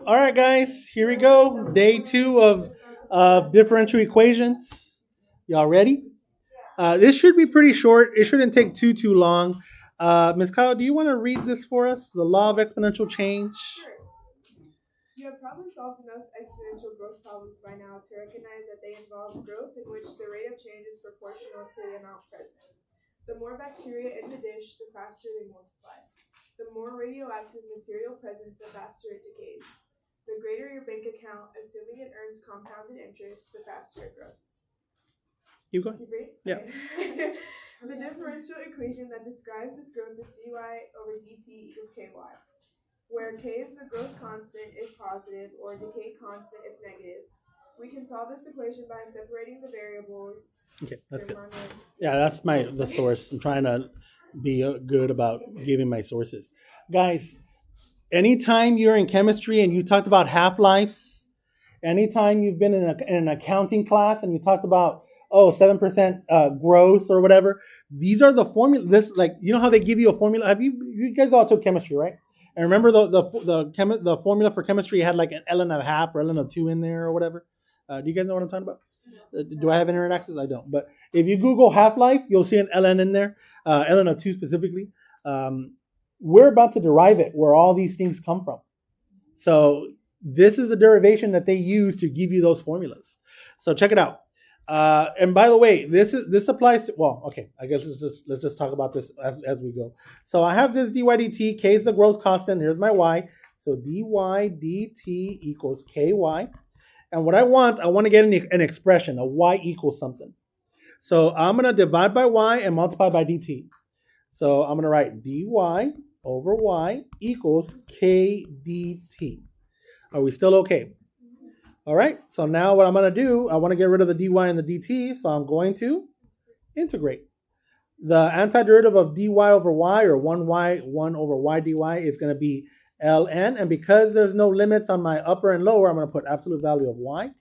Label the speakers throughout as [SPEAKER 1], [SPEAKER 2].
[SPEAKER 1] All right, guys, here we go. Day two of differential equations. Y'all ready? This should be pretty short. It shouldn't take too long. Ms. Kyle, do you want to read this for us? The law of exponential change.
[SPEAKER 2] Sure. You have probably solved enough exponential growth problems by now to recognize that they involve growth in which the rate of change is proportional to the amount present. The more bacteria in the dish, the faster they multiply. The more radioactive material present, the faster it decays. The greater your bank account, assuming it earns compounded interest, the faster it grows.
[SPEAKER 1] Keep going.
[SPEAKER 2] Keep reading?
[SPEAKER 1] Yeah.
[SPEAKER 2] Okay. The differential equation that describes this growth is dy over dt equals ky, where k is the growth constant if positive or decay constant if negative. We can solve this equation by separating the variables.
[SPEAKER 1] Okay, that's good.
[SPEAKER 2] Remind me.
[SPEAKER 1] Yeah, that's the source. I'm trying to be good about giving my sources. Guys, anytime you're in chemistry and you talked about half-lives, anytime you've been in an accounting class and you talked about 7% gross or whatever, these are the formula. This, like, you know how they give you a formula. You guys all took chemistry, right? And remember the formula for chemistry had like an ln of half or ln of 2 in there or whatever. Do you guys know what I'm talking about? Do I have internet access? I don't. But if you Google half-life, you'll see an ln in there, ln of 2 specifically. We're about to derive it where all these things come from. So this is the derivation that they use to give you those formulas. So check it out. And by the way, this applies to, well, okay, I guess let's just talk about this as we go. So I have this dy dt, k is the growth constant, here's my y. So dy dt equals ky. And what I want to get an expression, a y equals something. So I'm going to divide by y and multiply by dt. So I'm going to write dy over y equals k dt. Are we still okay? All right, so now what I'm going to do, I want to get rid of the dy and the dt, so I'm going to integrate. The antiderivative of dy over y, or 1 over y dy, is going to be ln, and because there's no limits on my upper and lower, I'm going to put absolute value of y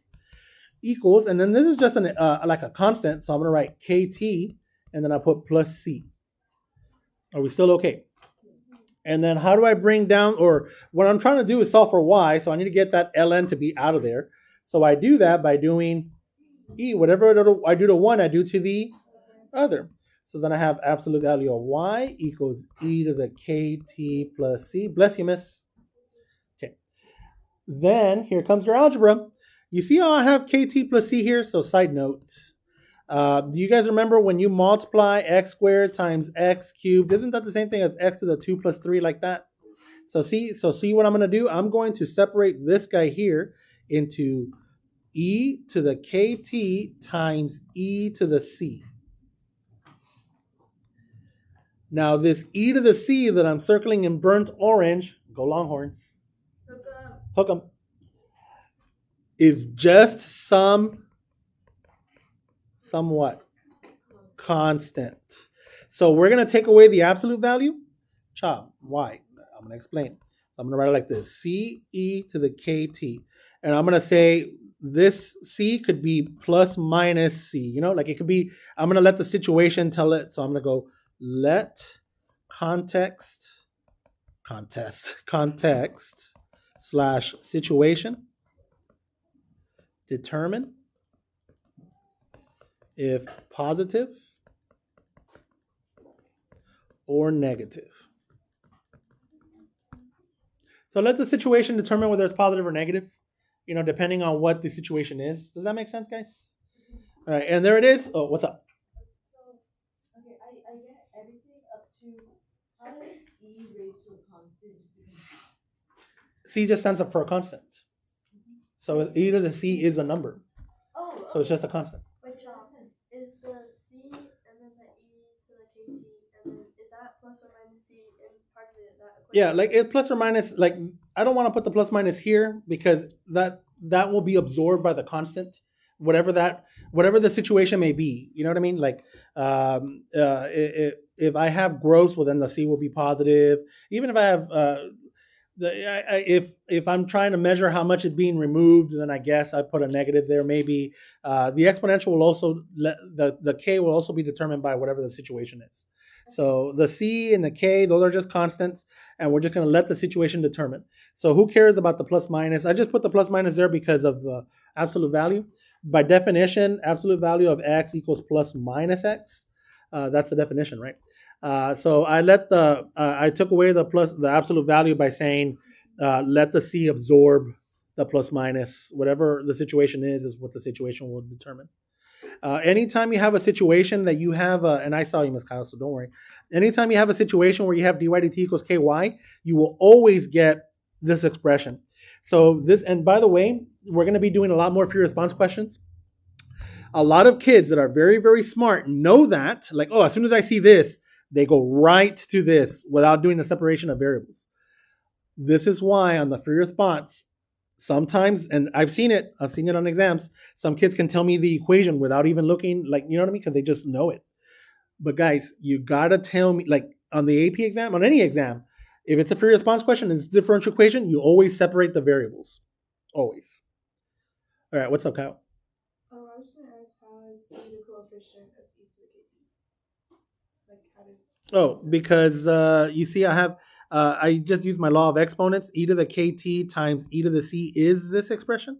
[SPEAKER 1] equals, and then this is just like a constant, so I'm going to write kt, and then I put plus c. Are we still okay? And then how do I bring down, or what I'm trying to do is solve for y, so I need to get that ln to be out of there. So I do that by doing e, whatever I do to one, I do to the other. So then I have absolute value of y equals e to the kt plus c. Bless you, miss. Okay. Then here comes your algebra. You see how I have kt plus c here? So side note. Do you guys remember when you multiply x squared times x cubed? Isn't that the same thing as x to the 2 plus 3, like that? So see what I'm going to do? I'm going to separate this guy here into e to the kt times e to the c. Now this e to the c that I'm circling in burnt orange, go Longhorns, hook 'em, is just somewhat constant. So we're going to take away the absolute value. Why? I'm going to explain. I'm going to write it like this. C e to the kt. And I'm going to say this c could be plus minus c. You know, like it could be, I'm going to let the situation tell it. So I'm going to go let context slash situation determine if positive or negative. So let the situation determine whether it's positive or negative, you know, depending on what the situation is. Does that make sense, guys? All right, and there it is. Oh, what's up?
[SPEAKER 3] So, okay, I get everything up to, how does e raised to a constant just become
[SPEAKER 1] C just stands up for a constant. So e to the c is a number.
[SPEAKER 3] Oh, okay.
[SPEAKER 1] So it's just a constant.
[SPEAKER 4] Wait, John, is the C and then the E to the KT, and then is that plus or minus C in part of that equation?
[SPEAKER 1] Yeah, like it plus or minus, like I don't want to put the plus minus here because that will be absorbed by the constant, whatever the situation may be. You know what I mean? Like if I have gross, well then the C will be positive. Even if I have if I'm trying to measure how much is being removed, then I guess I put a negative there. Maybe the exponential will also the k will also be determined by whatever the situation is. So the C and the K, those are just constants, and we're just going to let the situation determine. So who cares about the plus minus? I just put the plus minus there because of absolute value. By definition, absolute value of x equals plus minus x. That's the definition, right? So I took away the absolute value by saying let the C absorb the plus minus. Whatever the situation is what the situation will determine. Anytime you have a situation that you have, and I saw you, Ms. Kyle, so don't worry. Anytime you have a situation where you have dy dt equals ky, you will always get this expression. So this, and by the way, we're going to be doing a lot more free response questions. A lot of kids that are very, very smart know that, like, oh, as soon as I see this, they go right to this without doing the separation of variables. This is why on the free response, sometimes, and I've seen it on exams, some kids can tell me the equation without even looking, like, you know what I mean? Because they just know it. But guys, you gotta tell me, like on the AP exam, on any exam, if it's a free response question and it's a differential equation, you always separate the variables. Always. All right, what's up, Kyle?
[SPEAKER 2] Oh, I was just gonna ask, how is C the coefficient of e to the kt? Like, how did?
[SPEAKER 1] Oh, because you see, I just used my law of exponents. E to the kt times e to the c is this expression.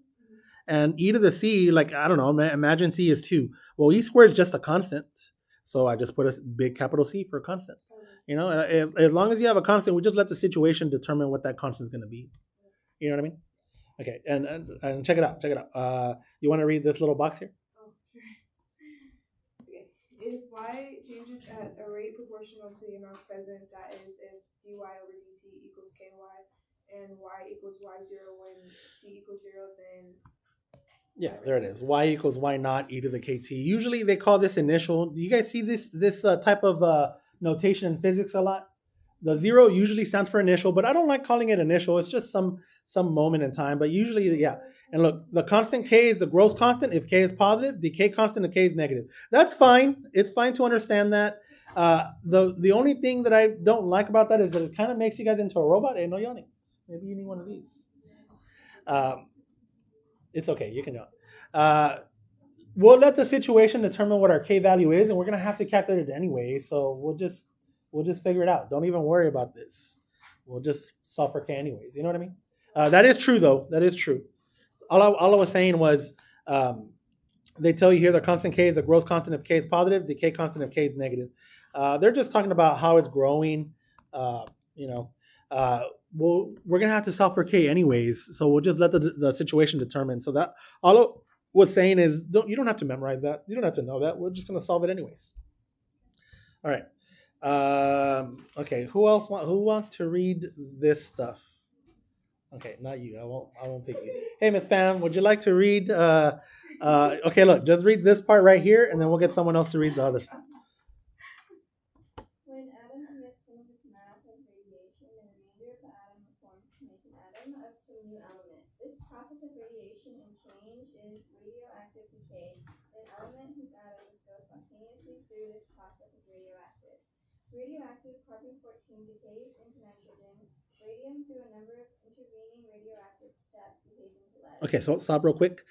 [SPEAKER 1] And e to the c, like, I don't know, imagine c is 2. Well, e squared is just a constant. So I just put a big capital C for a constant. You know, as long as you have a constant, we just let the situation determine what that constant is going to be. You know what I mean? Okay, and check it out. You want to read this little box here?
[SPEAKER 2] Oh, sure. Okay. If y changes at a rate proportional to the amount present, that is, if dy over dt equals ky, and y equals y0 when t equals 0, then
[SPEAKER 1] yeah, there it is. Y equals y naught e to the kt. Usually they call this initial. Do you guys see this type of notation in physics a lot? The 0 usually stands for initial, but I don't like calling it initial. It's just some moment in time. But usually, yeah. And look, the constant k is the gross constant if k is positive. The k constant if k is negative. That's fine. It's fine to understand that. The only thing that I don't like about that is that it kind of makes you guys into a robot. Hey, no yawning. Maybe you need one of these. It's okay. You can yawn. We'll let the situation determine what our k value is, and we're gonna have to calculate it anyway. So we'll just figure it out. Don't even worry about this. We'll just solve for k anyways. You know what I mean? That is true, though. That is true. All I was saying was they tell you here the constant k is the gross constant if k is positive, the k constant if k is negative. They're just talking about how it's growing. You know, we're gonna have to solve for k anyways, so we'll just let the situation determine. So that all I was saying is you don't have to memorize that. You don't have to know that. We're just gonna solve it anyways. All right. Okay. Who wants to read this stuff? Okay, not you. I won't pick you. Hey, Miss Pam, would you like to read? Okay, look, just read this part right here, and then we'll get someone else to read the other stuff.
[SPEAKER 4] When atom emits some of its mass as radiation, the remainder of the atom reforms to make an atom of some new element. This process of radiation and change is radioactive decay. An element whose atoms go spontaneously through this process is radioactive. Radioactive carbon-14 decays into nitrogen. Radium, through a number of intervening radioactive steps, decays into lead.
[SPEAKER 1] Okay, so stop real quick.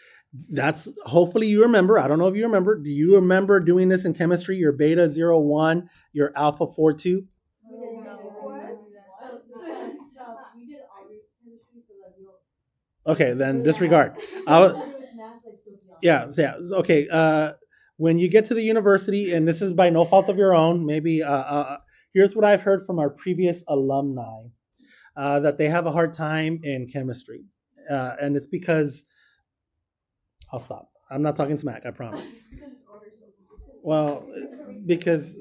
[SPEAKER 1] That's hopefully you remember. I don't know if you remember. Do you remember doing this in chemistry? Your beta 01, your alpha 42?
[SPEAKER 3] We did not.
[SPEAKER 2] What?
[SPEAKER 3] We did always chemistry, so that we don't.
[SPEAKER 1] Okay, then disregard. Yeah. Okay. When you get to the university, and this is by no fault of your own, maybe here's what I've heard from our previous alumni, that they have a hard time in chemistry. And it's because, I'll stop. I'm not talking smack, I promise. Well, because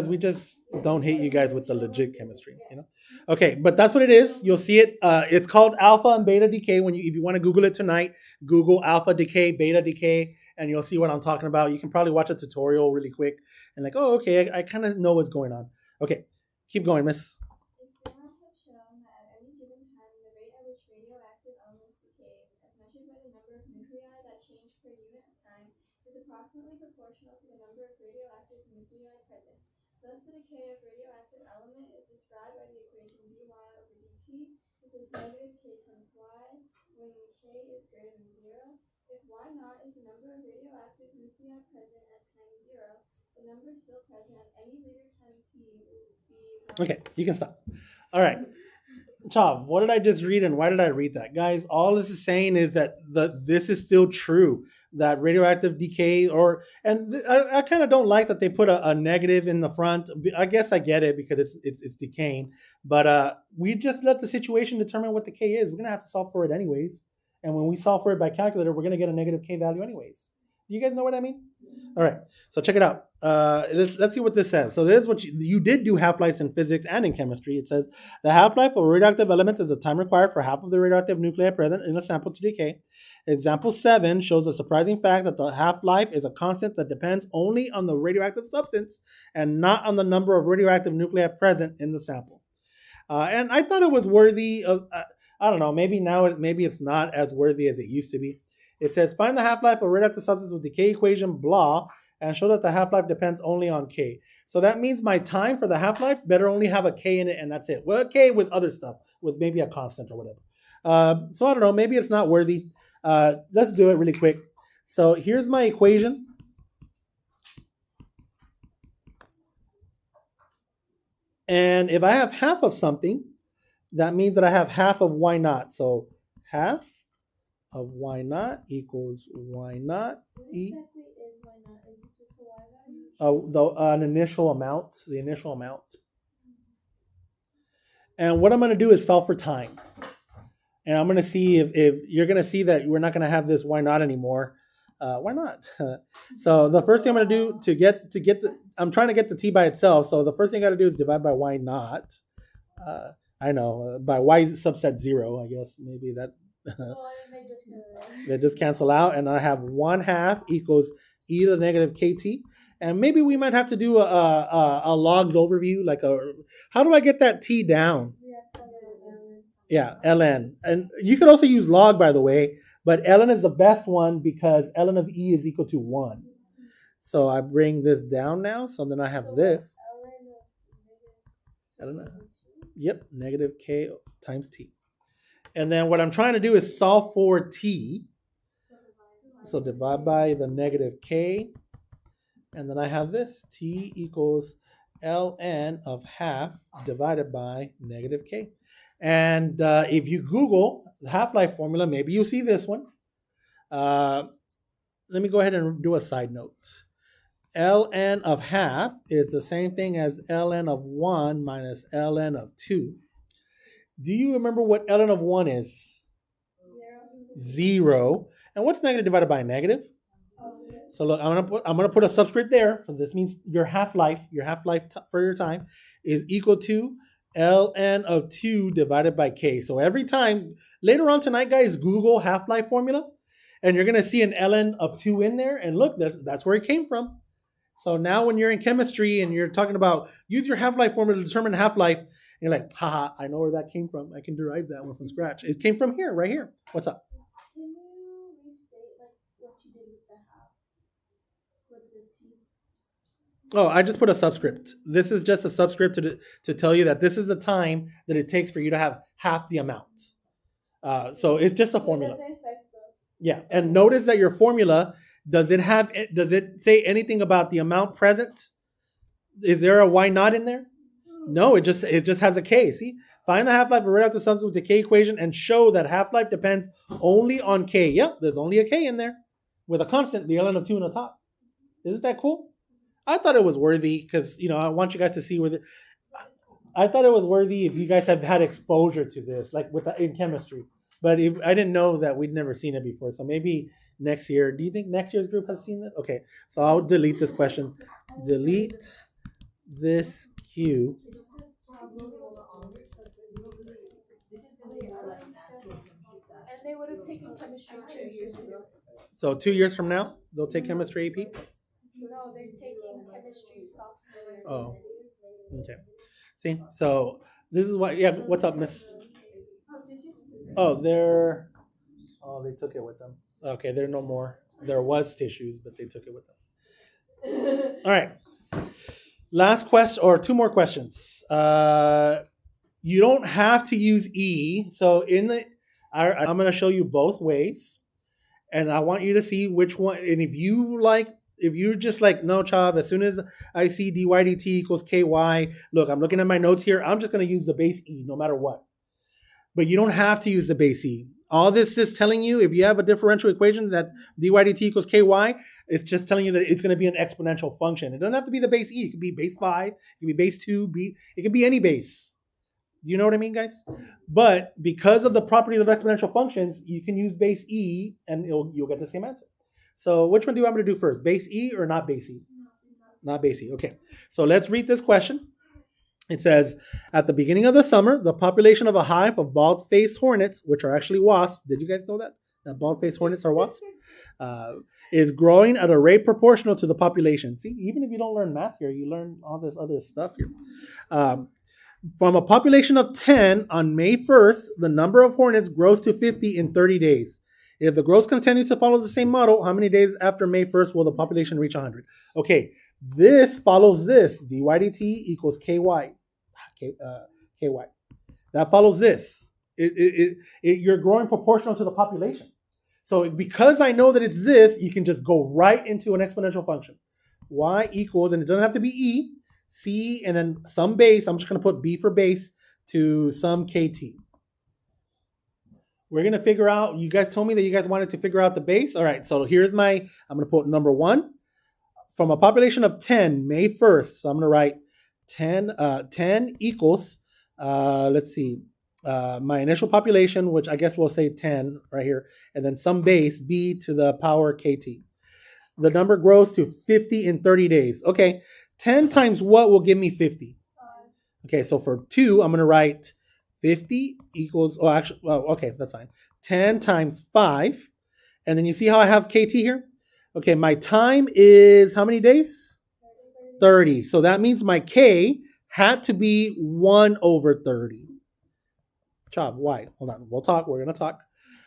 [SPEAKER 1] we just don't hate you guys with the legit chemistry, you know. Okay, but that's what it is. You'll see it. It's called alpha and beta decay. If you want to Google it tonight, Google alpha decay, beta decay, and you'll see what I'm talking about. You can probably watch a tutorial really quick and like, oh, okay, I kind of know what's going on. Okay, keep going, Miss.
[SPEAKER 4] Experiments have shown that at any given time, the rate at which radioactive elements decay, as measured by the number of nuclei that change per unit of time, is approximately proportional to the number of radioactive nuclei present. Thus, the decay of radioactive element is described by the equation dy over dt equals negative k times y when k is greater than 0. If y naught is the number of radioactive nuclei present at time 0, the number still present at any later time t will
[SPEAKER 1] Okay, you can stop. All right. Chav, what did I just read and why did I read that? Guys, all this is saying is that this is still true that radioactive decay I kind of don't like that they put a negative in the front. I guess I get it because it's decaying, but we just let the situation determine what the K is. We're going to have to solve for it anyways. And when we solve for it by calculator, we're going to get a negative K value anyways. You guys know what I mean? All right, so check it out. Let's see what this says. So this is what you did do half-lives in physics and in chemistry. It says the half-life of a radioactive element is the time required for half of the radioactive nuclei present in a sample to decay. Example 7 shows the surprising fact that the half-life is a constant that depends only on the radioactive substance and not on the number of radioactive nuclei present in the sample. And I thought it was worthy of, I don't know, maybe it's not as worthy as it used to be. It says, find the half-life of a radioactive substance with decay equation, blah, and show that the half-life depends only on K. So that means my time for the half-life better only have a K in it, and that's it. Well, a K with other stuff, with maybe a constant or whatever. So I don't know, maybe it's not worthy. Let's do it really quick. So here's my equation. And if I have half of something, that means that I have half of Y naught. So half of Y naught equals Y naught.
[SPEAKER 3] What exactly is Y naught? Is it just a Y value?
[SPEAKER 1] An initial amount, the initial amount. And what I'm going to do is solve for time. And I'm going to see if you're going to see that we're not going to have this Y naught anymore. Why not? So the first thing I'm going to do I'm trying to get the T by itself. So the first thing I got to do is divide by Y naught. I know, by Y subset 0, I guess. Maybe that. They just cancel out, and I have 1/2 equals e to the negative kt. And maybe we might have to do a logs overview, how do I get that T down? Yeah, ln. And you could also use log, by the way, but ln is the best one because ln of e is equal to 1. So I bring this down now, so then I have this. Yep, negative k times t. And then what I'm trying to do is solve for t. So divide by the negative k. And then I have this. T equals ln of half divided by negative k. And if you Google the half-life formula, maybe you'll see this one. Let me go ahead and do a side note. ln of half is the same thing as ln of 1 minus ln of 2. Do you remember what ln of 1 is? 0. And what's negative divided by negative? So look, I'm gonna put a subscript there. So this means your half-life for your time is equal to ln of 2 divided by k. So every time, later on tonight, guys, Google half-life formula, and you're gonna see an ln of 2 in there. And look, that's where it came from. So now when you're in chemistry and you're talking about use your half-life formula to determine half-life, and you're like, haha, I know where that came from. I can derive that one from scratch. It came from here, right here. What's up?
[SPEAKER 3] Can you restate what you did with the half? With the T?
[SPEAKER 1] Oh, I just put a subscript. This is just a subscript to tell you that this is the time that it takes for you to have half the amount. So it's just a formula. Yeah, and notice that your formula, does it say anything about the amount present? Is there a Y naught in there? No, it just has a K. See? Find the half-life of a radioactive substance with the K equation and show that half-life depends only on K. Yep, there's only a K in there with a constant, the ln of 2 on the top. Isn't that cool? I thought it was worthy because, I want you guys to see I thought it was worthy if you guys have had exposure to this, in chemistry. But I didn't know that we'd never seen it before. So maybe next year. Do you think next year's group has seen this? Okay, so I'll delete this question. Delete this Q.
[SPEAKER 2] And they would have taken chemistry 2 years ago.
[SPEAKER 1] So 2 years from now, they'll take chemistry AP?
[SPEAKER 2] No, they're taking chemistry software.
[SPEAKER 1] Oh, okay. See, so this is why, yeah, what's up, miss? Oh, they took it with them. Okay, there are no more. There was tissues, but they took it with them. All right. Last question, or 2 more questions. You don't have to use E. So I'm going to show you both ways, and I want you to see which one. And if you like, if you're just like, no, Chav, as soon as I see dy dt equals ky, look, I'm looking at my notes here. I'm just going to use the base e no matter what. But you don't have to use the base e. All this is telling you, if you have a differential equation that dy dt equals ky, it's just telling you that it's going to be an exponential function. It doesn't have to be the base e. It could be base 5. It could be base 2. It could be any base. Do you know what I mean, guys? But because of the properties of exponential functions, you can use base e and you'll get the same answer. So which one do you want me to do first? Base e or not base e? Not base e. Okay. So let's read this question. It says, at the beginning of the summer, the population of a hive of bald-faced hornets, which are actually wasps, did you guys know that? That bald-faced hornets are wasps? Is growing at a rate proportional to the population. See, even if you don't learn math here, you learn all this other stuff here. From a population of 10 on May 1st, the number of hornets grows to 50 in 30 days. If the growth continues to follow the same model, how many days after May 1st will the population reach 100? Okay, this follows this. dy dt equals ky. Ky. That follows this. You're growing proportional to the population. So because I know that it's this, you can just go right into an exponential function. Y equals, and it doesn't have to be e, c, and then some base. I'm just going to put b for base to some kt. We're going to figure out, you guys told me that you guys wanted to figure out the base. All right, so here's my, I'm going to put number 1. From a population of 10, May 1st, so I'm going to write 10 equals, let's see, my initial population, which I guess we'll say 10 right here, and then some base, b to the power kt. The number grows to 50 in 30 days. Okay, 10 times what will give me 50? Okay, so for 2, I'm going to write 50 equals, okay, that's fine. 10 times 5, and then you see how I have kt here? Okay, my time is how many days? 30. So that means my k had to be 1 over 30. Chop, why? Hold on, we'll talk. We're going to talk.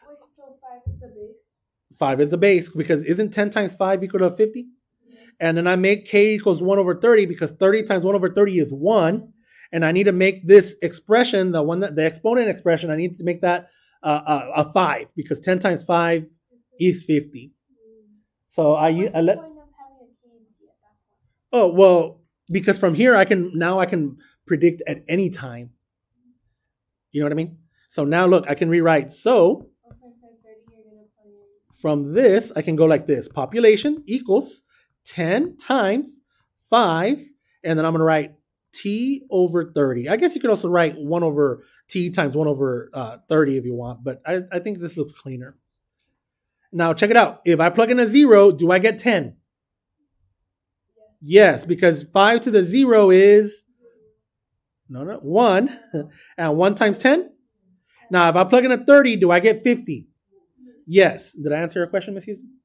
[SPEAKER 2] Wait, so 5 is the base?
[SPEAKER 1] 5 is the base because isn't 10 times 5 equal to 50? Yes. And then I make k equals 1 over 30 because 30 times 1 over 30 is 1. And I need to make this expression, the exponent expression, I need to make that a 5 because 10 times 5 is 50. So
[SPEAKER 2] What's the point of having a k and t at that point?
[SPEAKER 1] Oh, well, because from here I can predict at any time. You know what I mean? So now look, I can rewrite. So from this, I can go like this. Population equals 10 times 5, and then I'm going to write t over 30. I guess you could also write 1 over t times 1 over 30 if you want, but I think this looks cleaner. Now check it out. If I plug in a 0, do I get 10? Yes, because 5 to the 0 is 1. And 1 times 10? Now, if I plug in a 30, do I get 50? Yes. Did I answer your question, Miss Houston?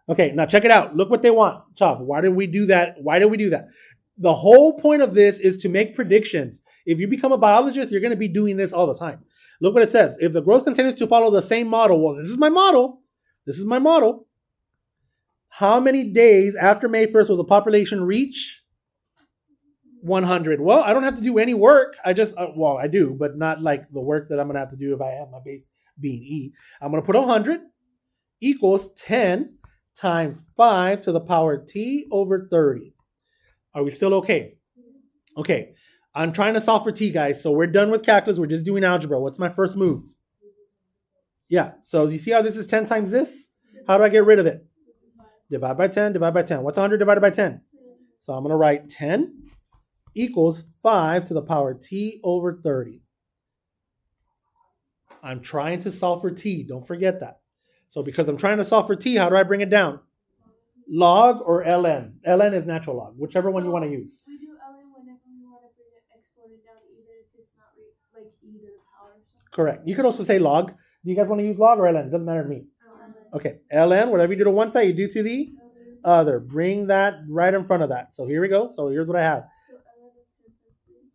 [SPEAKER 1] Okay, now check it out. Look what they want. Chav, why did we do that? The whole point of this is to make predictions. If you become a biologist, you're going to be doing this all the time. Look what it says. If the growth continues to follow the same model, well, this is my model. How many days after May 1st will the population reach 100? Well, I don't have to do any work. I do, but not like the work that I'm going to have to do if I have my base being E. I'm going to put 100 equals 10 times 5 to the power t over 30. Are we still okay? Okay. I'm trying to solve for t, guys. So we're done with calculus. We're just doing algebra. What's my first move? Yeah. So you see how this is 10 times this? How do I get rid of it? Divide by 10, divide by 10. What's 100 divided by 10? So I'm going to write 10 equals 5 to the power t over 30. I'm trying to solve for t. Don't forget that. So because I'm trying to solve for t, how do I bring it down? Log or ln? Ln is natural log, whichever one you want to use.
[SPEAKER 2] We do ln whenever we want to bring an exponent down, even if it's not like e to the power or something.
[SPEAKER 1] Correct. You could also say log. Do you guys want to use log or ln? It doesn't matter to me. Okay, ln, whatever you do to one side, you do to the other. Bring that right in front of that. So here we go. So here's what I have.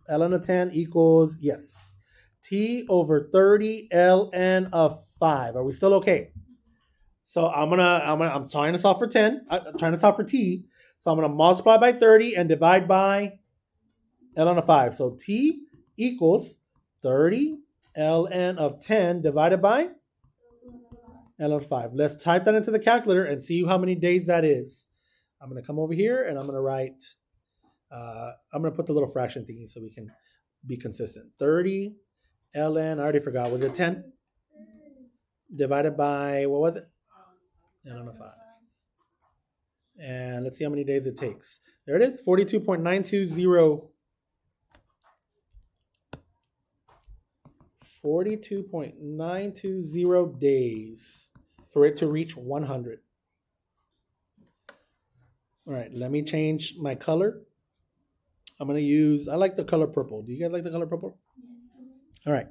[SPEAKER 1] Ln of 10 equals, yes, t over 30 ln of 5. Are we still okay? So I'm trying to solve for 10. I'm trying to solve for t. So I'm going to multiply by 30 and divide by ln of 5. So t equals 30 ln of 10 divided by ln of 5. Let's type that into the calculator and see how many days that is. I'm going to come over here and I'm going to write, I'm going to put the little fraction thingy so we can be consistent. 30 ln, I already forgot, was it 10? Divided by, what was it? ln of 5. And let's see how many days it takes. There it is, 42.920. 42.920 days for it to reach 100. All right, let me change my color. I'm going to use, I like the color purple. Do you guys like the color purple? All right.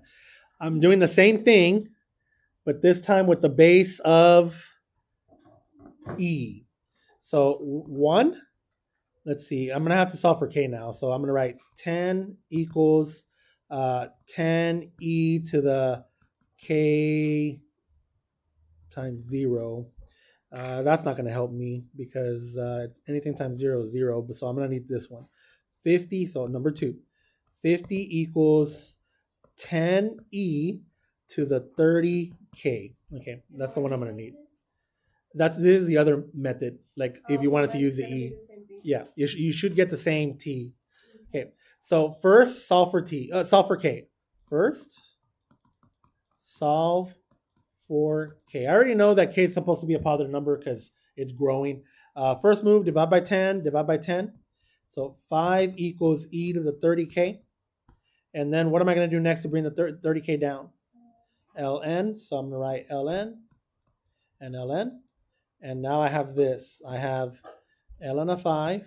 [SPEAKER 1] I'm doing the same thing, but this time with the base of E. So 1, let's see, I'm going to have to solve for K now. So I'm going to write 10 equals 10e to the K times 0. That's not going to help me because anything times 0 is 0. So I'm going to need this one. 50, so number 2. 50 equals 10e to the 30k. Okay, that's the one I'm going to need. This is the other method. Like if you wanted to use the e, yeah, you should get the same t. Okay, so first solve for solve for k. First solve for k. I already know that k is supposed to be a positive number because it's growing. First move, divide by 10, divide by 10. So 5 equals e to the 30k. And then what am I going to do next to bring the 30k down? ln. So I'm going to write ln and ln. And now I have this. I have ln of 5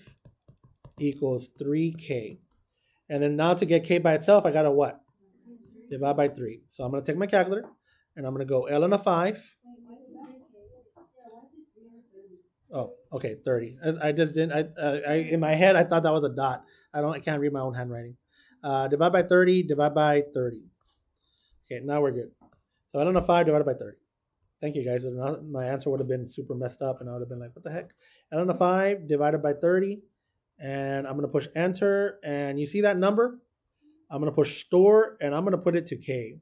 [SPEAKER 1] equals 3k. And then now to get k by itself, I got to what? Divide by 3. So I'm going to take my calculator and I'm going to go ln of 5. Oh, okay, 30. I just didn't. I in my head I thought that was a dot. I can't read my own handwriting. Divide by 30. Divide by 30. Okay, now we're good. So ln of 5 divided by 30. Thank you guys. My answer would have been super messed up, and I would have been like, "What the heck?" ln of 5 divided by 30, and I'm gonna push enter. And you see that number? I'm gonna push store, and I'm gonna put it to k.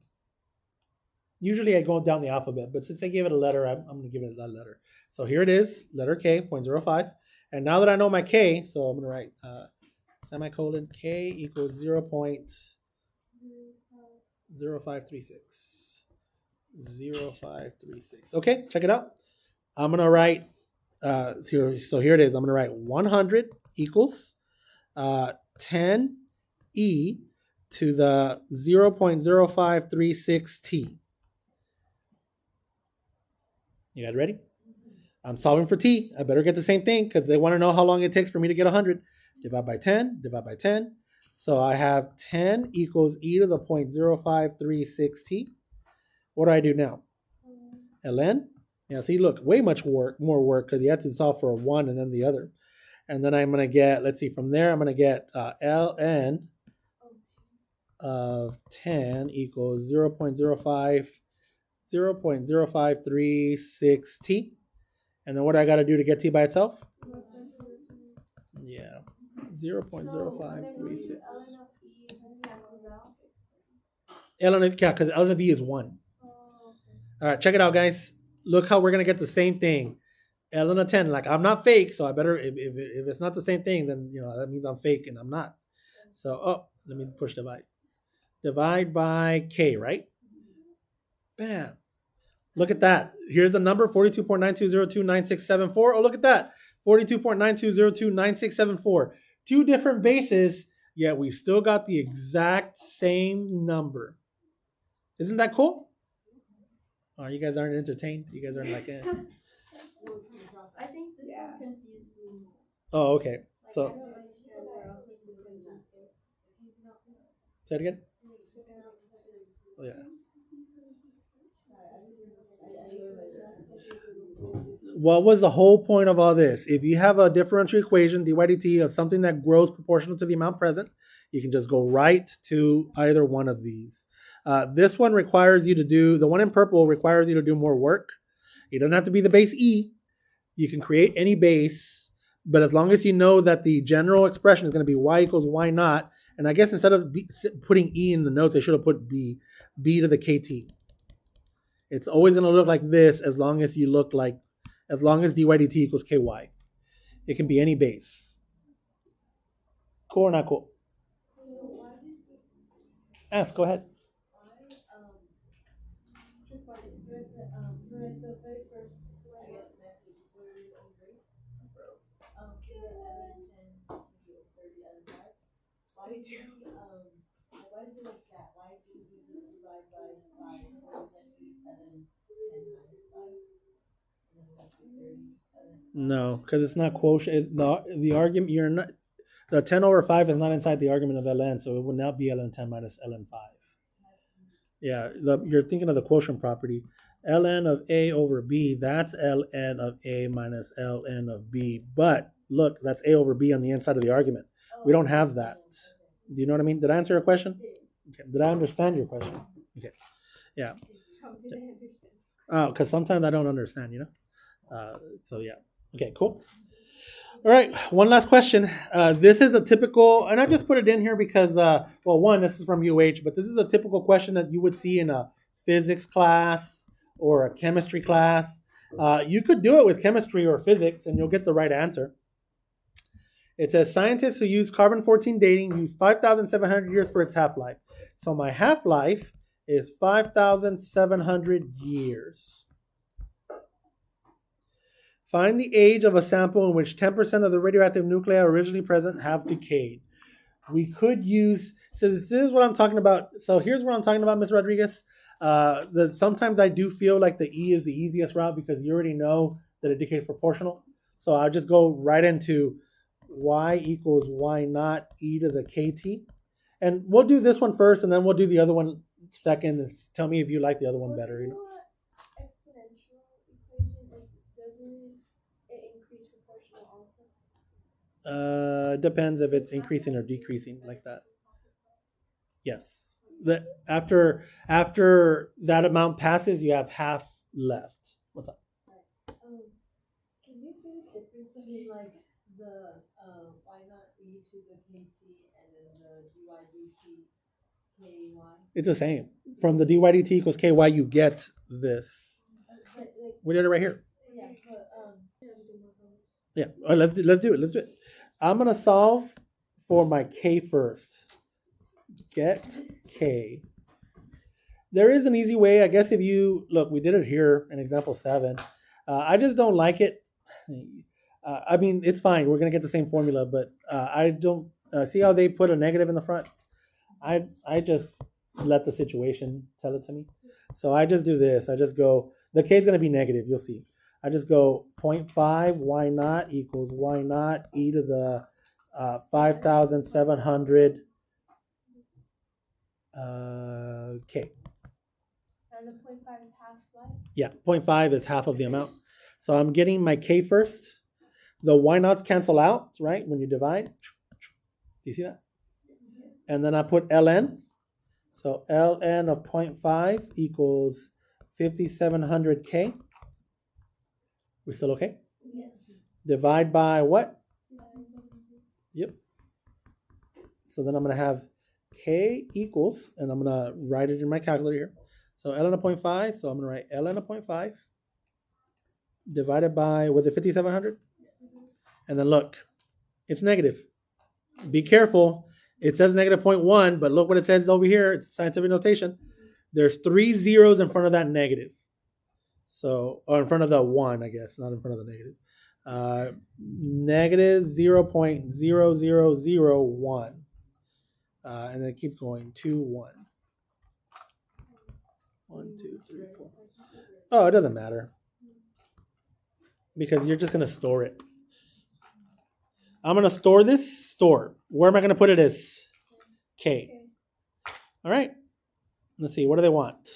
[SPEAKER 1] Usually I go down the alphabet, but since I gave it a letter, I'm going to give it that letter. So here it is, letter K, 0.05. And now that I know my K, so I'm going to write semicolon K equals 0.0536. 0536. Okay, check it out. I'm going to write, so here it is. I'm going to write 100 equals 10e to the 0.0536t. You guys ready? I'm solving for t. I better get the same thing because they want to know how long it takes for me to get 100. Divide by 10, divide by 10. So I have 10 equals e to the 0.0536t. What do I do now? ln? Yeah, see, look, way more work because you have to solve for a 1 and then the other. And then I'm going to get, let's see, from there I'm going to get ln of 10 equals 0.0536t. And then what do I got to do to get t by itself? Yeah, 0.0536. ln of, yeah, because ln of e is 1. All right, check it out, guys. Look how we're going to get the same thing. ln of 10, like I'm not fake, so I better, if it's not the same thing, then, that means I'm fake and I'm not. So, let me push divide. Divide by k, right? Bam. Look at that. Here's the number, 42.92029674. Oh, look at that. 42.92029674. 2 different bases, yet we still got the exact same number. Isn't that cool? Oh, you guys aren't entertained? You guys aren't like, eh.
[SPEAKER 3] I think this one confused me more.
[SPEAKER 1] Oh, okay. So, say it again? Oh, yeah. What was the whole point of all this? If you have a differential equation, dy dt, of something that grows proportional to the amount present, you can just go right to either one of these. This one requires you to do, the one in purple requires you to do more work. It doesn't have to be the base E. You can create any base, but as long as you know that the general expression is going to be y equals y naught, and I guess instead of putting E in the notes, they should have put b to the kt. It's always going to look like this as long as dy dt equals ky. It can be any base. Cool or not cool? Ask. Go ahead.
[SPEAKER 3] Just for the very first, I guess, method where we erase, for the LN10 30 LN5, why did you why did you like that? Why didn't you just divide by 5 for essentially LN10 minus 5? And then that's the 37.
[SPEAKER 1] No, because it's not quotient. It's the argument. You're not. The 10 over 5 is not inside the argument of ln, so it would not be ln10 minus ln5. Yeah, you're thinking of the quotient property. Ln of a over b, that's ln of a minus ln of b. But look, that's a over b on the inside of the argument. We don't have that. Do you know what I mean? Did I answer your question? Okay. Did I understand your question? Okay. Yeah. Oh, because sometimes I don't understand, you know? So yeah. Okay, cool. All right, one last question. This is a typical, and I just put it in here because, well, one, this is from UH, but this is a typical question that you would see in a physics class or a chemistry class. You could do it with chemistry or physics, and you'll get the right answer. It says, scientists who use carbon-14 dating use 5,700 years for its half-life. So my half-life is 5,700 years. Find the age of a sample in which 10% of the radioactive nuclei originally present have decayed. We could use, so this is what I'm talking about. So here's what I'm talking about, Ms. Rodriguez. Sometimes I do feel like the E is the easiest route because you already know that it decays proportional. So I'll just go right into y equals y naught e to the kt. And we'll do this one first, and then we'll do the other one second. And tell me if you like the other one better. You know?
[SPEAKER 2] Exponential equation doesn't it increase proportional also?
[SPEAKER 1] Depends if it's increasing or decreasing like that. Yes. After that amount passes, you have half left. What's up?
[SPEAKER 3] Can you see the difference between like the y naught e to the kt and then the dy dt ky?
[SPEAKER 1] It's the same. From the dy dt equals ky, you get this. We did it right here.
[SPEAKER 3] Yeah, but
[SPEAKER 1] yeah. All right, let's do it. Let's do it. I'm gonna solve for my k first. Get k. There is an easy way. I guess if you look, we did it here in example 7. I just don't like it. I mean, it's fine. We're gonna get the same formula, but I don't see how they put a negative in the front. I just let the situation tell it to me. So I just do this. I just go. The k is gonna be negative. You'll see. I just go 0.5 y naught equals y naught e to the 5,700 k.
[SPEAKER 2] And the 0.5 is half life?
[SPEAKER 1] Yeah, 0.5 is half of the amount. So I'm getting my k first. The y naughts cancel out, right? When you divide. Do you see that? And then I put ln. So ln of 0.5 equals 5,700 k. We still okay?
[SPEAKER 2] Yes.
[SPEAKER 1] Divide by what? Yep. So then I'm going to have k equals, and I'm going to write it in my calculator here. So ln of 0.5, so I'm going to write ln of 0.5 divided by, was it 5,700? And then look, it's negative. Be careful. It says negative 0.1, but look what it says over here. It's scientific notation. There's 3 zeros in front of that negative. So, or in front of the 1, I guess, not in front of the negative. Negative 0.0001. And then it keeps going. 2, 1. 1, 2, 3, 4. Oh, it doesn't matter. Because you're just going to store it. I'm going to store this. Store. Where am I going to put it as K? All right. Let's see. What do they want?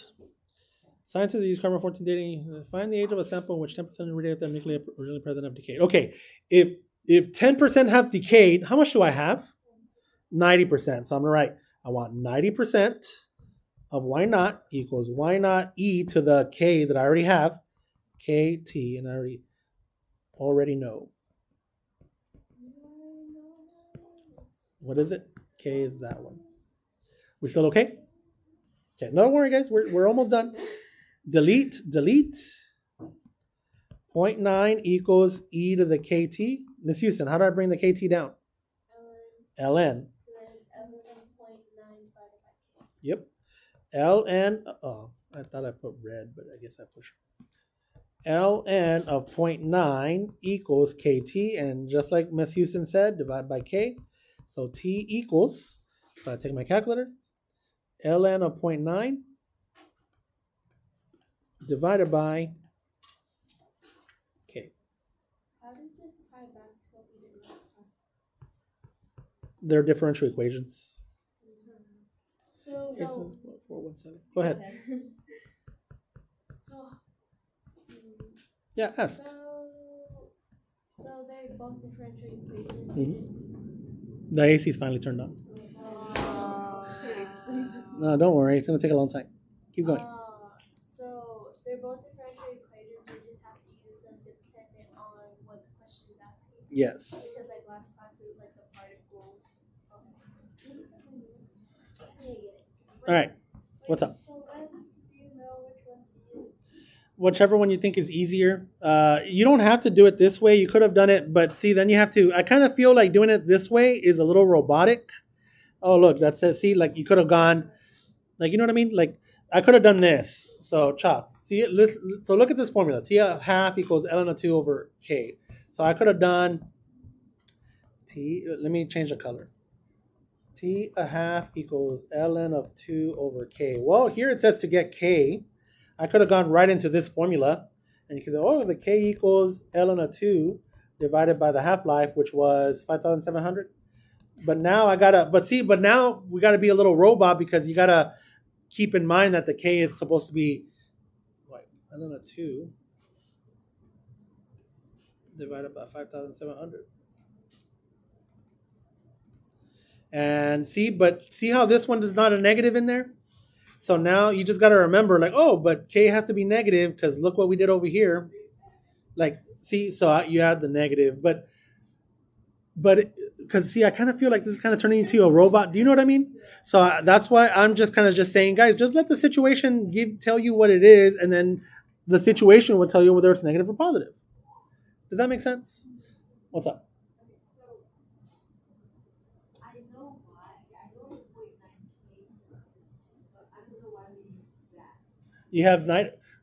[SPEAKER 1] Scientists use carbon-14 dating. Find the age of a sample in which 10% of radioactive nuclei originally present have decayed. Okay. If 10% have decayed, how much do I have? 90%. So I'm going to write, I want 90% of y naught equals y naught e to the k that I already have, kt, and I already know. What is it? K is that one. We still okay? Okay, don't worry, guys. We're almost done. Delete. 0.5 0.9 equals e to the kt. Miss Houston, how do I bring the kt down? ln.
[SPEAKER 3] So then it's 11.9 divided by k.
[SPEAKER 1] Yep. ln. Oh, I thought I put red, but I guess I pushed. ln of 0.9 equals kt, and just like Miss Houston said, divide by k. So t equals, so I take my calculator, ln of 0.9 divided by k.
[SPEAKER 3] How does this tie back to what we did last time?
[SPEAKER 1] They're differential equations.
[SPEAKER 3] So,
[SPEAKER 1] 417. Go ahead.
[SPEAKER 3] So,
[SPEAKER 1] Yeah, ask.
[SPEAKER 3] so they're both differential equations.
[SPEAKER 1] Mhm. The AC's finally turned on.
[SPEAKER 3] Just,
[SPEAKER 1] No, don't worry. It's going to take a long time. Keep going.
[SPEAKER 3] so they're both differential equations. You just have to use them dependent on what the question is asking.
[SPEAKER 1] Yes.
[SPEAKER 3] Because like last class it was like the particles.
[SPEAKER 1] All right. What's up?
[SPEAKER 3] So when do you know which one to use?
[SPEAKER 1] Whichever one you think is easier. You don't have to do it this way. You could have done it, but see, then you have to. I kind of feel like doing it this way is a little robotic. Oh, look, that says, see, like you could have gone, like, you know what I mean? Like, I could have done this. So, chop. See, so look at this formula. T half equals ln of 2 over k. So I could have done T, let me change the color. T a half equals ln of 2 over k. Well, here it says to get k. I could have gone right into this formula. And you can say, oh, the k equals ln of 2 divided by the half-life, which was 5,700. But now but now we got to be a little robot because you got to keep in mind that the k is supposed to be, ln of 2 divided by 5,700. And see how this one is not a negative in there? So now you just got to remember, like, oh, but k has to be negative because look what we did over here. Like, see, so you add the negative, but because see, I kind of feel like this is kind of turning into a robot. Do you know what I mean? So that's why I'm just kind of just saying, guys, just let the situation tell you what it is, and then the situation will tell you whether it's negative or positive. Does that make sense? What's up?
[SPEAKER 3] Okay, so I know why. I know 0.9k, but I don't know why we use that.
[SPEAKER 1] You have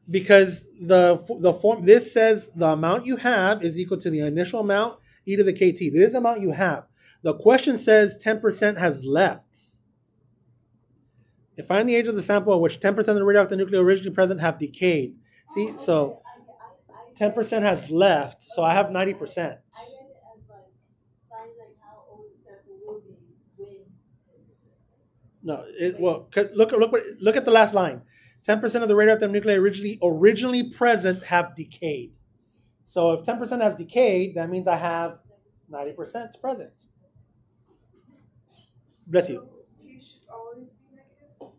[SPEAKER 1] because the form this says the amount you have is equal to the initial amount e to the kt. This is the amount you have. The question says 10% has left. Find the age of the sample at which 10% of the radioactive nuclei originally present have decayed. See,
[SPEAKER 3] Oh,
[SPEAKER 1] so 10% has left, so I have 90%.
[SPEAKER 3] I read it as like find like how old the sample will be when 10%.
[SPEAKER 1] No, look at the last line. 10% of the radioactive nuclei originally present have decayed. So if 10% has decayed, that means I have 90% present. Bless you.
[SPEAKER 2] K should always be negative.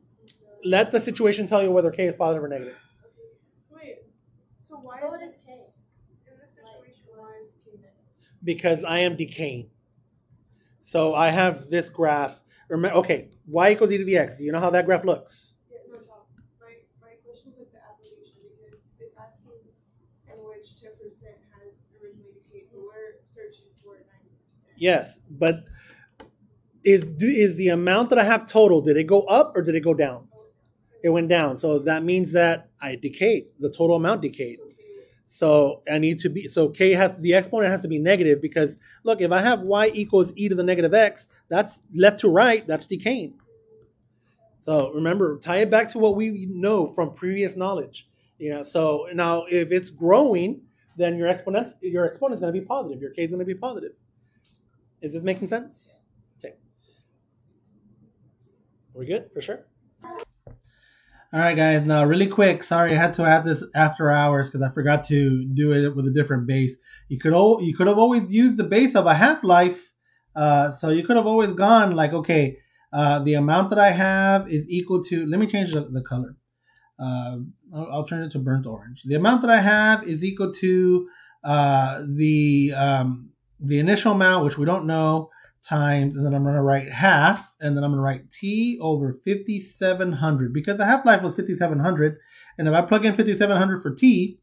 [SPEAKER 1] Let the situation tell you whether K is positive or negative.
[SPEAKER 2] Wait. So why
[SPEAKER 3] What
[SPEAKER 2] is
[SPEAKER 3] is
[SPEAKER 2] this
[SPEAKER 3] K?
[SPEAKER 2] in this situation? Why is K negative?
[SPEAKER 1] Because I am decaying. So I have this graph. Remember, okay, y equals e to the x. Do you know how that graph looks?
[SPEAKER 2] Yeah, no, Tom. My question is like the application because it's asking in which 10% has originally decayed, but we're searching for 90%.
[SPEAKER 1] Yes, but is the amount that I have total, did it go up or did it go down? It went down. So that means that I decayed. The total amount decayed. So I need to be, so k has, the exponent has to be negative because look, if I have y equals e to the negative x, that's left to right, that's decaying. So remember, tie it back to what we know from previous knowledge. So now if it's growing, then your exponent is going to be positive. Your k is going to be positive. Is this making sense? Okay. We're good for sure. All right, guys. Now, really quick. Sorry, I had to add this after hours because I forgot to do it with a different base. You could have always used the base of a half-life. So you could have always gone like, okay, the amount that I have is equal to. Let me change the color. I'll turn it to burnt orange. The amount that I have is equal to the initial amount, which we don't know, times, and then I'm going to write half, and then I'm going to write T over 5,700 because the half-life was 5,700, and if I plug in 5,700 for T,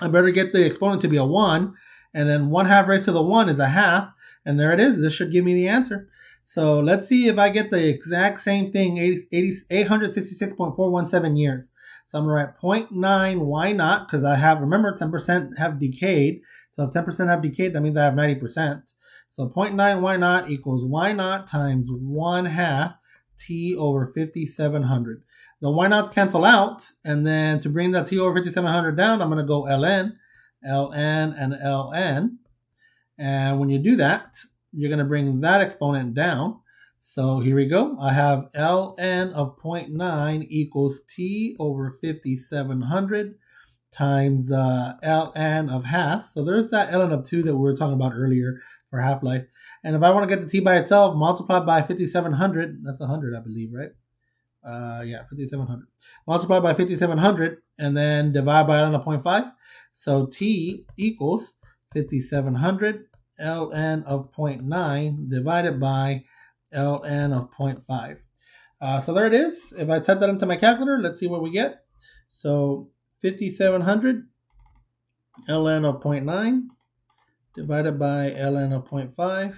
[SPEAKER 1] I better get the exponent to be a 1, and then 1/2 raised to the 1 is a half, and there it is. This should give me the answer. So let's see if I get the exact same thing, 866.417 years. So I'm going to write 0.9, why not? Because I have, remember, 10% have decayed. So if 10% have decayed, that means I have 90%. So 0.9, why not equals why not times 1/2 t over 5700. The why nots cancel out, and then to bring that t over 5700 down, I'm going to go ln, and ln. And when you do that, you're going to bring that exponent down. So here we go. I have ln of 0.9 equals t over 5700 times ln of half. So there's that ln of 2 that we were talking about earlier for half-life. And if I want to get the t by itself, multiply by 5700, that's 100, I believe, right? 5700. Multiply by 5700 and then divide by ln of 0.5. So t equals 5700 ln of 0.9 divided by ln of 0.5. So there it is. If I type that into my calculator, let's see what we get. So 5700 ln of 0.9 divided by ln of 0.5.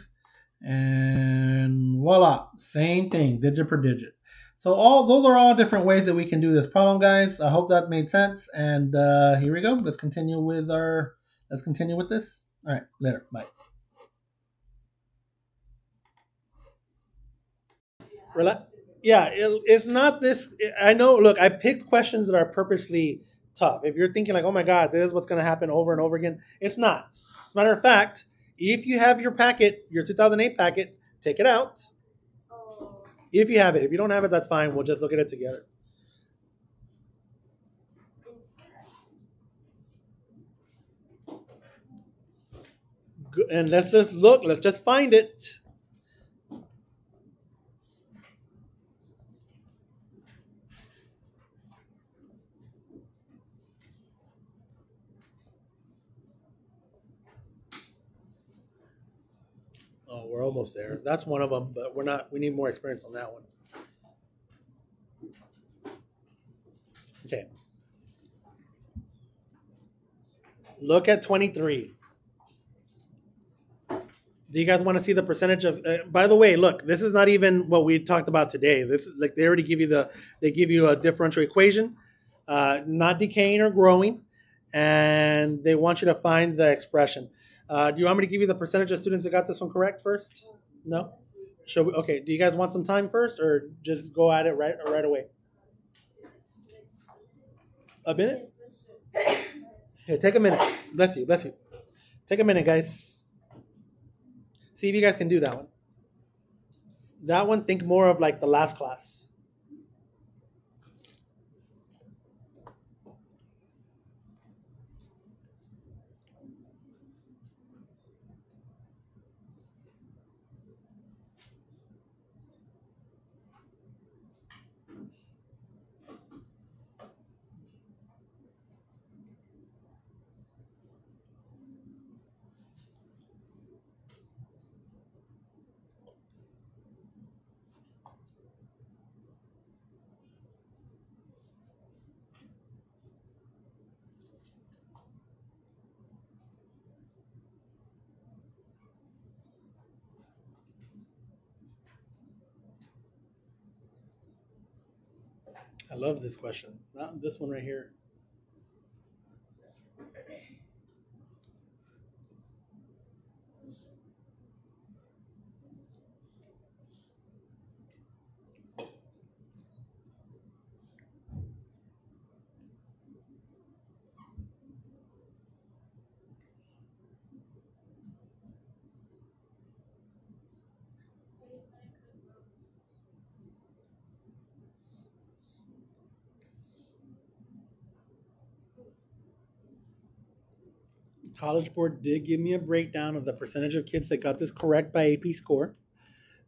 [SPEAKER 1] And voila, same thing, digit per digit. So those are all different ways that we can do this problem, guys. I hope that made sense. And here we go. Let's continue with this. All right, later. Bye. Yeah, it's not this. I know. Look, I picked questions that are purposely tough. If you're thinking like, oh my God, this is what's going to happen over and over again, it's not. As a matter of fact, if you have your packet, your 2008 packet, take it out. If you have it. If you don't have it, that's fine. We'll just look at it together. And let's just look. Let's just find it. Oh, we're almost there. That's one of them, but we're not. We need more experience on that one. Okay. Look at 23. Do you guys want to see the percentage of? By the way, look, this is not even what we talked about today. This is like they already give you a differential equation, not decaying or growing, and they want you to find the expression. Do you want me to give you the percentage of students that got this one correct first? No. Should we, okay. Do you guys want some time first, or just go at it right away? A minute. Here, take a minute. Bless you. Bless you. Take a minute, guys. See if you guys can do that one. That one, think more of like the last class. I love this question. Not this one right here. College Board did give me a breakdown of the percentage of kids that got this correct by AP score,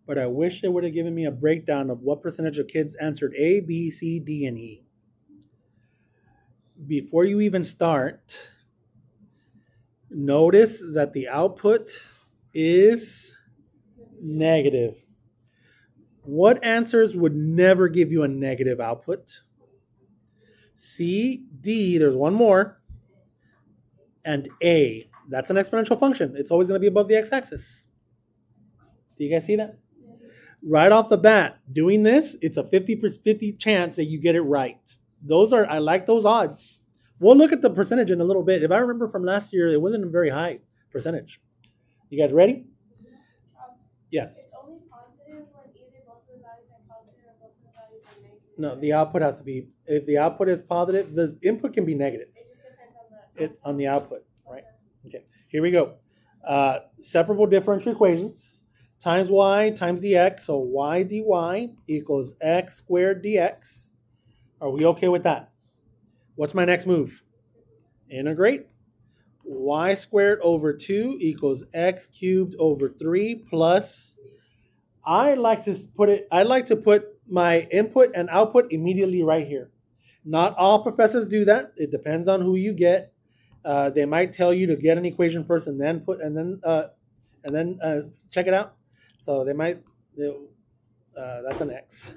[SPEAKER 1] but I wish they would have given me a breakdown of what percentage of kids answered A, B, C, D, and E. Before you even start, notice that the output is negative. What answers would never give you a negative output? C, D, there's one more. and a. That's an exponential function. It's always going to be above the x-axis. Do you guys see that? Right off the bat, doing this, it's a 50 chance that you get it right. I like those odds. We'll look at the percentage in a little bit. If I remember from last year, it wasn't a very high percentage. You guys ready? Yes.
[SPEAKER 5] It's only positive when either both of the values are positive or both of the values are negative.
[SPEAKER 1] No, the output has to be, if the output is positive, the input can be negative.
[SPEAKER 5] It just depends on
[SPEAKER 1] On the output, right? Okay, here we go. Separable differential equations, times y times dx, so y dy equals x squared dx. Are we okay with that? What's my next move? Integrate. Y squared over 2 equals x cubed over 3 plus. I like to put my input and output immediately right here. Not all professors do that. It depends on who you get. They might tell you to get an equation first and then check it out. So that's an x.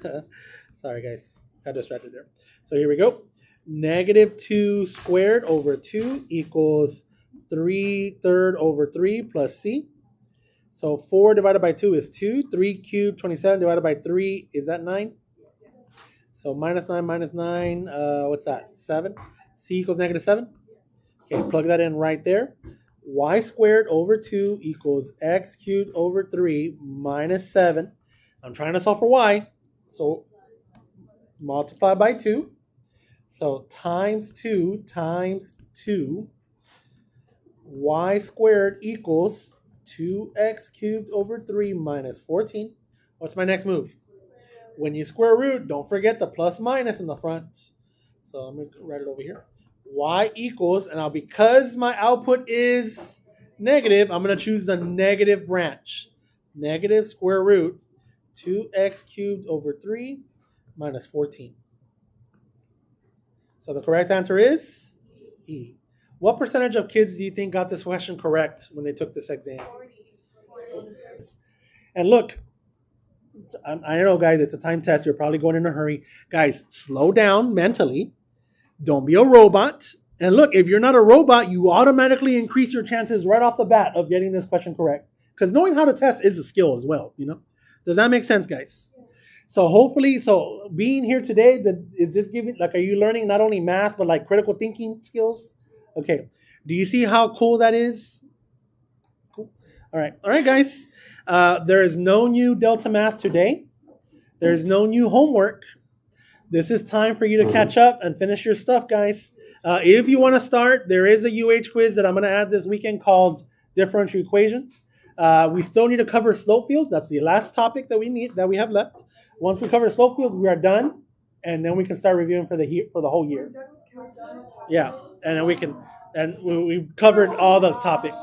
[SPEAKER 1] Sorry guys, got distracted there. So here we go. Negative 2 squared over 2 equals 3/3 over 3 plus c. So 4 divided by 2 is 2. 3 cubed 27 divided by 3, is that 9? So minus 9 minus 9, what's that? 7. C equals negative 7. Okay, plug that in right there. Y squared over 2 equals x cubed over 3 minus 7. I'm trying to solve for y. So multiply by 2. So times 2 times 2. Y squared equals 2x cubed over 3 minus 14. What's my next move? When you square root, don't forget the plus minus in the front. So I'm going to write it over here. Y equals, and now because my output is negative, I'm going to choose the negative branch. Negative square root 2x cubed over 3 minus 14. So the correct answer is E. What percentage of kids do you think got this question correct when they took this exam? And look, I know, guys, it's a time test. You're probably going in a hurry. Guys, slow down mentally. Don't be a robot. And look, if you're not a robot, you automatically increase your chances right off the bat of getting this question correct. Because knowing how to test is a skill as well, you know? Does that make sense, guys? So hopefully, being here today, is this giving, like, are you learning not only math, but like critical thinking skills? Okay. Do you see how cool that is? Cool. All right, guys. There is no new Delta Math today. There's no new homework. This is time for you to catch up and finish your stuff, guys. If you want to start, there is a UH quiz that I'm going to add this weekend called Differential Equations. We still need to cover slope fields. That's the last topic that we have left. Once we cover slope fields, we are done, and then we can start reviewing for the whole year. Yeah, and then we've covered all the topics.